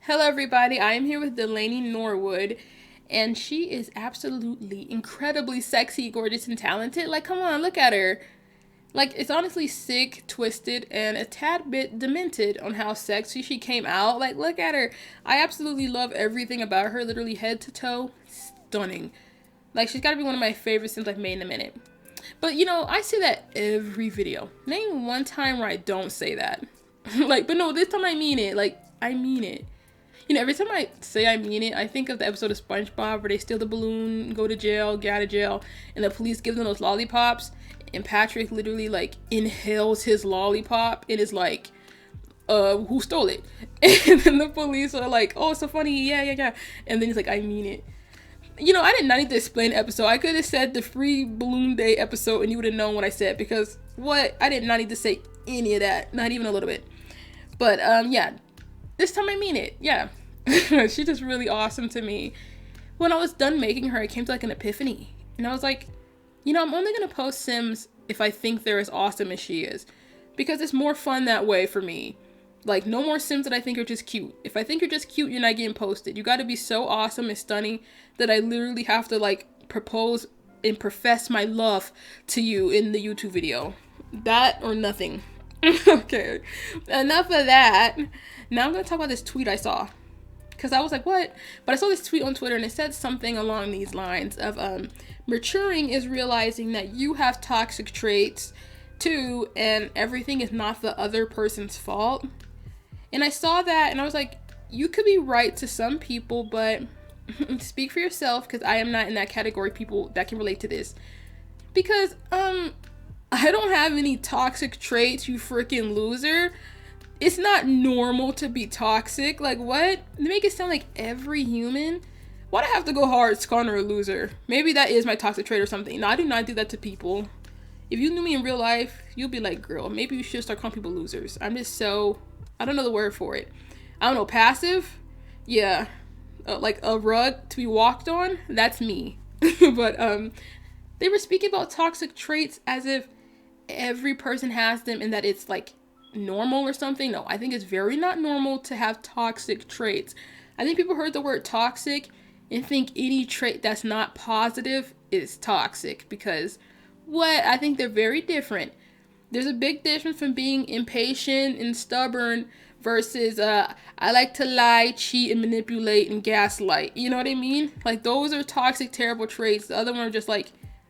Hello, everybody. I am here with Delaney Norwood, and she is absolutely incredibly sexy, gorgeous, and talented. Like, come on, look at her. Like, it's honestly sick, twisted, and a tad bit demented on how sexy she came out. Like, look at her. I absolutely love everything about her, literally head to toe. Stunning. Like, she's got to be one of my favorites since I've made in a minute. But, I say that every video. Name one time where I don't say that. But no, this time I mean it. Like, I mean it. Every time I say I mean it, I think of the episode of SpongeBob where they steal the balloon, go to jail, get out of jail, and the police give them those lollipops, and Patrick literally, inhales his lollipop and is like, who stole it? And then the police are like, oh, it's so funny, yeah. And then he's like, I mean it. I did not need to explain the episode. I could have said the free balloon day episode and you would have known what I said, because I did not need to say any of that, not even a little bit. But, yeah. This time I mean it, yeah. She's just really awesome to me. When I was done making her, I came to an epiphany. And I was like, I'm only going to post Sims if I think they're as awesome as she is. Because it's more fun that way for me. No more Sims that I think are just cute. If I think you're just cute, you're not getting posted. You gotta be so awesome and stunning that I literally have to, propose and profess my love to you in the YouTube video. That or nothing. Okay, enough of that. Now I'm gonna talk about this tweet I saw, because I was like, what? But I saw this tweet on Twitter and it said something along these lines of maturing is realizing that you have toxic traits too, and everything is not the other person's fault. And I saw that and I was like, you could be right to some people, but speak for yourself, because I am not in that category of people that can relate to this. Because I don't have any toxic traits, you freaking loser. It's not normal to be toxic. Like, what? They make it sound like every human. Why'd I have to go hard, calling her a loser? Maybe that is my toxic trait or something. No, I do not do that to people. If you knew me in real life, you'll be like, girl, maybe you should start calling people losers. I'm just so, I don't know the word for it. I don't know, passive? Yeah. Like a rug to be walked on? That's me. But, they were speaking about toxic traits as if every person has them and that it's normal or something. No, I think it's very not normal to have toxic traits. I think people heard the word toxic and think any trait that's not positive is toxic, because I think they're very different. There's a big difference from being impatient and stubborn versus I like to lie, cheat, and manipulate and gaslight. You know what I mean? Those are toxic, terrible traits. The other ones are just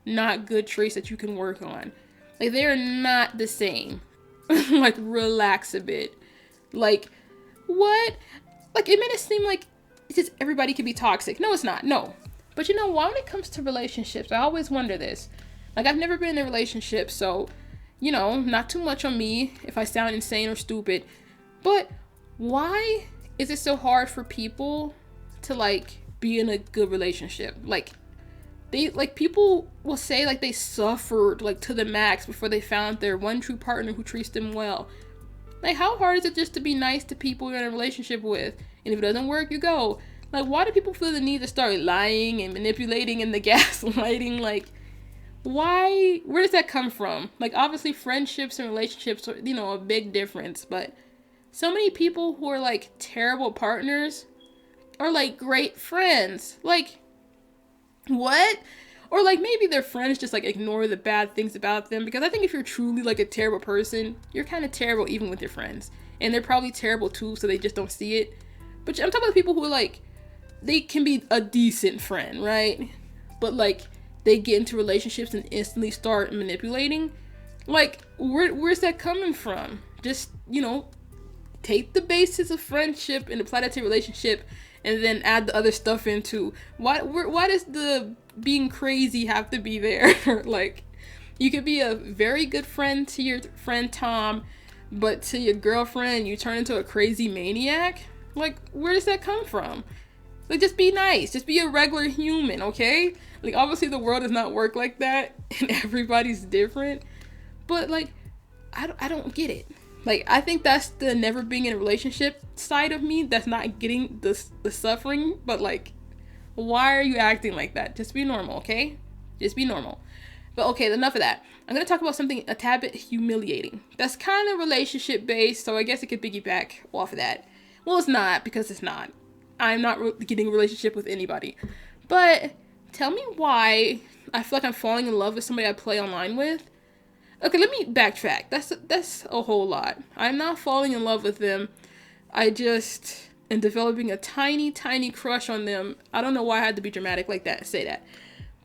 not good traits that you can work on. They are not the same. Relax a bit. What? It made it seem like it's just everybody can be toxic. No, it's not. No. But why when it comes to relationships, I always wonder this. I've never been in a relationship, so, not too much on me if I sound insane or stupid. But why is it so hard for people to, be in a good relationship? People will say they suffered to the max before they found their one true partner who treats them well. How hard is it just to be nice to people you're in a relationship with? And if it doesn't work, you go. Why do people feel the need to start lying and manipulating and the gaslighting? Why? Where does that come from? Obviously friendships and relationships are, a big difference, but so many people who are terrible partners are great friends. What? Or maybe their friends just ignore the bad things about them, because I think if you're truly a terrible person, you're kind of terrible even with your friends, and they're probably terrible too, so they just don't see it. But I'm talking about people who are they can be a decent friend, right? But they get into relationships and instantly start manipulating. Where's that coming from? Just take the basis of friendship and apply that to relationship, and then add the other stuff into why does the being crazy have to be there? You could be a very good friend to your friend Tom, but to your girlfriend you turn into a crazy maniac. Where does that come from? Just be nice, just be a regular human, okay? Obviously the world does not work like that and everybody's different, but I don't get it. I think that's the never being in a relationship side of me that's not getting the suffering. But why are you acting like that? Just be normal, okay? Just be normal. But okay, enough of that. I'm going to talk about something a tad bit humiliating. That's kind of relationship based, so I guess it could piggyback off of that. Well, it's not, because it's not. I'm not getting a relationship with anybody. But tell me why I feel like I'm falling in love with somebody I play online with. Okay, let me backtrack. That's a whole lot. I'm not falling in love with them. I just am developing a tiny, tiny crush on them. I don't know why I had to be dramatic like that, say that.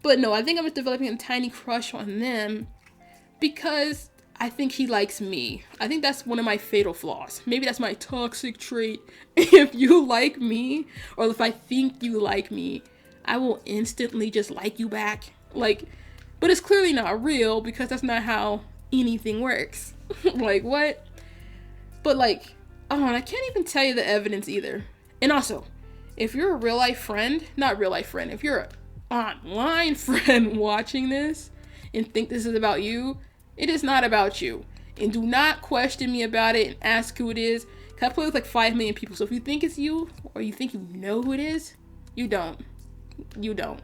But no, I think I'm just developing a tiny crush on them because I think he likes me. I think that's one of my fatal flaws. Maybe that's my toxic trait. If you like me, or if I think you like me, I will instantly just like you back. Like, but it's clearly not real because that's not how anything works. Like, what? But like, oh, and I can't even tell you the evidence either. And also, if you're a real life friend, not real life friend, if you're an online friend watching this and think this is about you, it is not about you. And do not question me about it and ask who it is. Cause I play with like 5 million people. So if you think it's you, or you think you know who it is, you don't. You don't.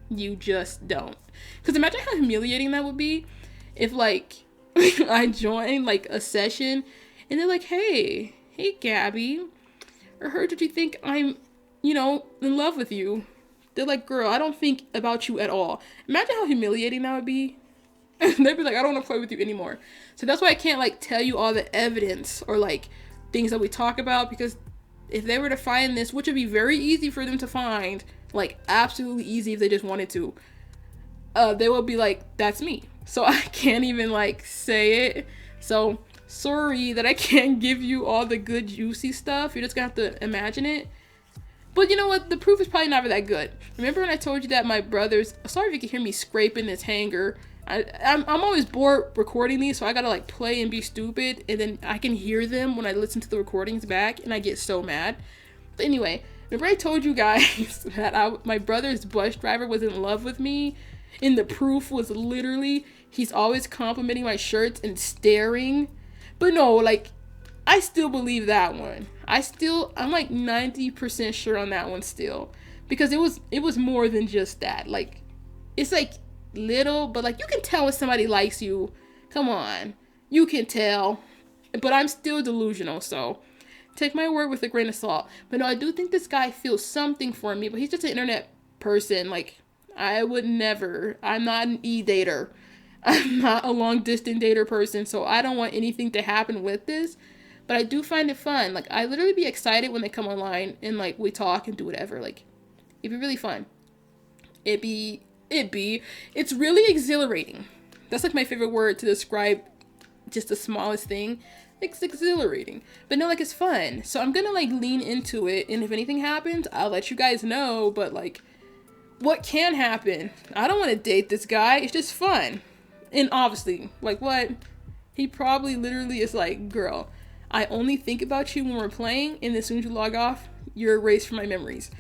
You just don't. Because imagine how humiliating that would be if like I joined like a session and they're like, hey Gabby, I heard that you think I'm, in love with you. They're like, girl, I don't think about you at all. Imagine how humiliating that would be. They'd be like, I don't want to play with you anymore. So that's why I can't like tell you all the evidence or like things that we talk about, because if they were to find this, which would be very easy for them to find, like absolutely easy if they just wanted to, they will be like, that's me. So I can't even like say it. So sorry that I can't give you all the good juicy stuff. You're just gonna have to imagine it. But you know what? The proof is probably never that good. Remember when I told you that my brother's... Sorry if you can hear me scraping this hanger. I'm always bored recording these, so I gotta like play and be stupid. And then I can hear them when I listen to the recordings back, and I get so mad. But anyway, remember I told you guys that my brother's bus driver was in love with me? And the proof was literally, he's always complimenting my shirts and staring. But no, like... I still believe that one. I'm like 90% sure on that one still. Because it was more than just that. Like, it's like little, but like you can tell when somebody likes you. Come on. You can tell. But I'm still delusional, so take my word with a grain of salt. But no, I do think this guy feels something for me, but he's just an internet person. Like, I would never. I'm not an e-dater. I'm not a long distance dater person, so I don't want anything to happen with this. But I do find it fun. Like, I literally be excited when they come online and, like, we talk and do whatever. Like, it'd be really fun. It's really exhilarating. That's, like, my favorite word to describe just the smallest thing. It's exhilarating. But no, like, it's fun. So I'm gonna, like, lean into it. And if anything happens, I'll let you guys know. But, like, what can happen? I don't want to date this guy. It's just fun. And obviously, like, what? He probably literally is like, girl... I only think about you when we're playing, and as soon as you log off, you're erased from my memories.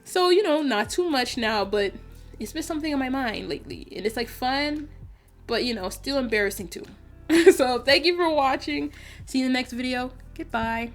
So, not too much now, but it's been something on my mind lately. And it's like fun, but still embarrassing too. So thank you for watching. See you in the next video. Goodbye.